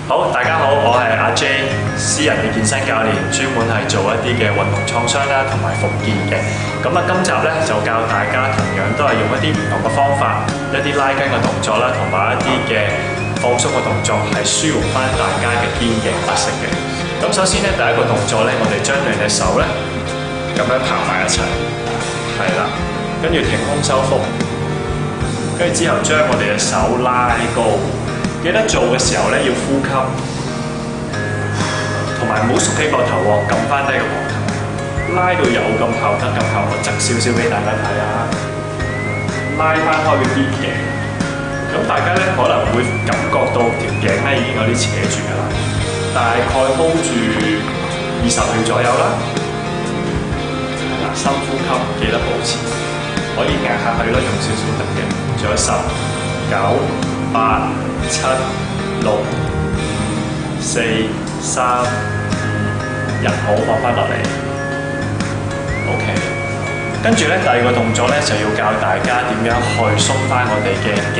好，大家好，我係阿 J， 私人嘅健身教練，專門係做一啲嘅運動創傷啦，同埋復健嘅。咁啊，今集咧就教大家同樣都係用一啲唔同嘅方法，一啲拉筋嘅動作啦，同埋一啲嘅放鬆嘅動作，係舒緩翻大家嘅肩頸不適嘅。咁首先咧，第一個動作咧，我哋將兩隻手咧咁樣拍埋一齊，係啦，跟住挺胸收腹，跟住之後將我哋嘅手拉高。記得做嘅時候咧要呼吸，同埋唔好豎起膊頭喎，撳翻低個膊頭，拉到有咁厚得咁厚，我側少少俾大家睇下，拉翻開個肩頸，咁大家咧可能會感覺到條頸咧已經有啲扯住㗎啦，大概 hold 住20秒左右啦，係啦，深呼吸，記得保持，可以壓下去啦，用少少得嘅，仲有10、9、8、7、6、4、3、2、1，好，放翻落嚟。OK， 跟住咧第二個動作咧就要教大家點樣去鬆翻我哋嘅頸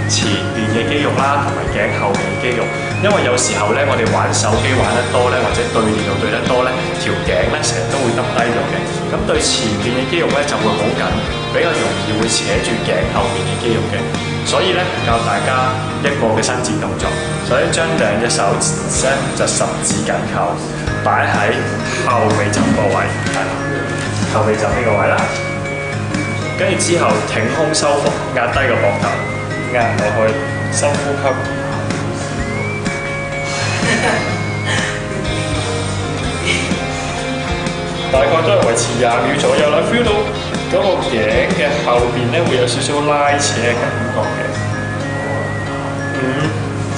前邊嘅肌肉啦，同埋頸後邊嘅肌肉。因為有時候咧我哋玩手機玩得多咧，或者對電腦對得多咧，條頸咧成日都會耷低咗嘅。咁對前邊嘅肌肉咧就會好緊，比較容易會扯住頸後邊嘅肌肉嘅。所以咧教大家一個嘅伸展動作，所以將兩隻手咧就十指緊扣，擺喺後尾枕個位，係後尾枕呢個位啦。跟住之後挺胸收腹，壓低個膊頭，壓落去，深呼吸。大概都係維持20秒左右啦 ，feel 到嗰個頸嘅後邊咧會有少少拉扯嘅感覺嘅。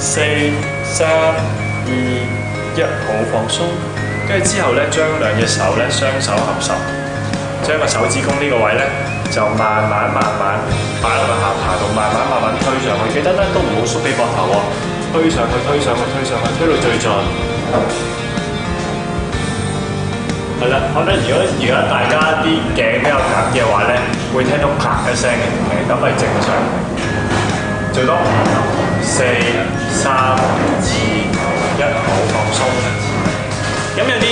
5、4、3、2、1，好放鬆。跟住之後咧，將兩隻手咧雙手合十，將個手指公呢個位咧就慢慢擺落個下巴度，慢慢推上去。記得咧都唔好縮起膊頭喎，推上去，推到最盡。係啦，可能如果大家啲頸比較緊嘅話咧，會聽到啪一聲嘅，咁係正常嘅。最多5、4、3、2、1，好放鬆。咁有啲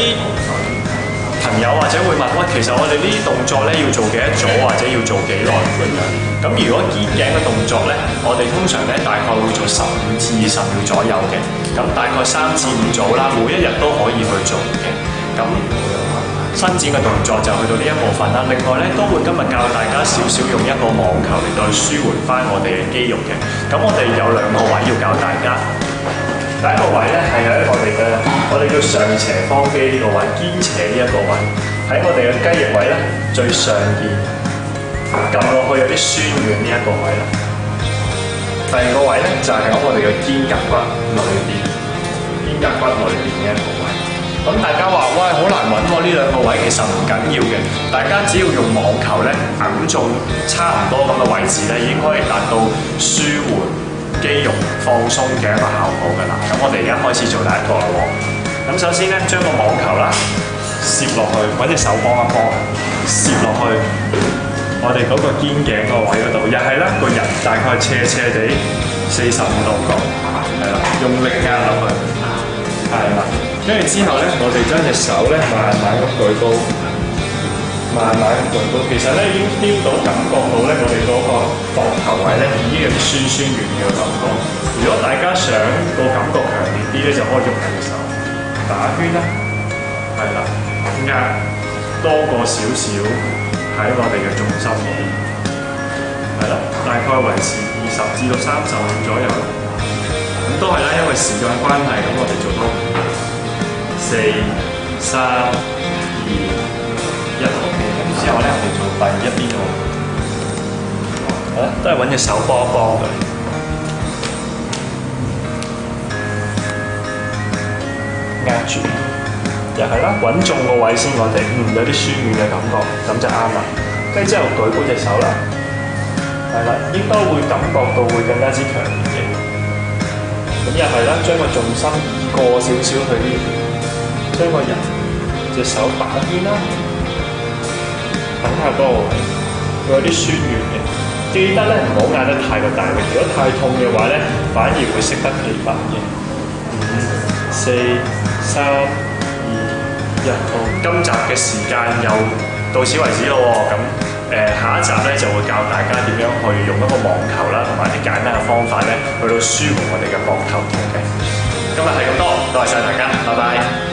朋友或者會問，喂，其實我哋呢啲動作咧要做幾多組，或者要做幾耐咁樣？咁如果肩頸嘅動作咧，我哋通常咧大概會做15至20秒左右嘅。咁大概3至5組啦，每一日都可以去做嘅。咁伸展嘅動作就去到呢一部分啦。另外咧，都會今日教大家少少用一個網球嚟到舒緩翻我哋嘅肌肉嘅。咁我哋有2個位要教大家。第一個位咧係喺我哋叫上斜方肌呢個位，肩斜呢一個位，喺我哋嘅雞翼位咧最上邊，撳落去有啲酸軟呢一個位啦。第二個位咧就係喺我哋嘅肩胛骨裏邊，肩胛骨裏邊呢一個位。咁大家話喂，好難揾喎，呢2個位其實唔緊要嘅，大家只要用網球咧揞中差唔多咁嘅位置咧，已經可以達到舒緩肌肉放鬆嘅一個效果㗎啦。咁我哋而家開始做第一個啦喎。咁首先咧，將個網球啦攝落去，揾隻手幫一幫，攝落去我哋嗰個肩頸個位嗰度，又係啦，個人大概斜地45度角，係啦，用力壓落去，係啦。跟住之後咧，我哋將隻手咧慢慢咁舉高，其實咧已經 feel 到感覺到咧，我哋嗰個膊頭位咧已經有啲酸軟嘅感覺。如果大家想個感覺強烈啲咧，就可以用兩隻手打圈啦，係啦，壓多過少少喺我哋嘅重心嗰邊，係啦，大概維持20至到30秒左右。咁都係啦，因為時間關係，咁我哋做多4、3、2、1，咁之後咧，我哋做第一邊喎。好啦，都係揾隻手幫一幫佢，壓住，又係啦，穩中個位先，我哋有啲酸軟嘅感覺，咁就啱啦。跟住之後舉高隻手啦，係啦，應該會感覺到會更加之強烈嘅。咁又係啦，將個重心移過少少去呢邊。將個人隻手打邊啦，等下嗰個位，會有啲酸軟嘅。記得咧唔好壓得太過大力，如果太痛嘅話咧，反而會適得其反嘅。5、4、3、2、1，好，今集嘅時間又到此為止咯喎，咁下一集咧就會教大家點樣去用一個網球啦，同埋啲簡單嘅方法咧，去到舒緩我哋嘅膊頭痛嘅。今日係咁多，多謝晒大家，拜拜。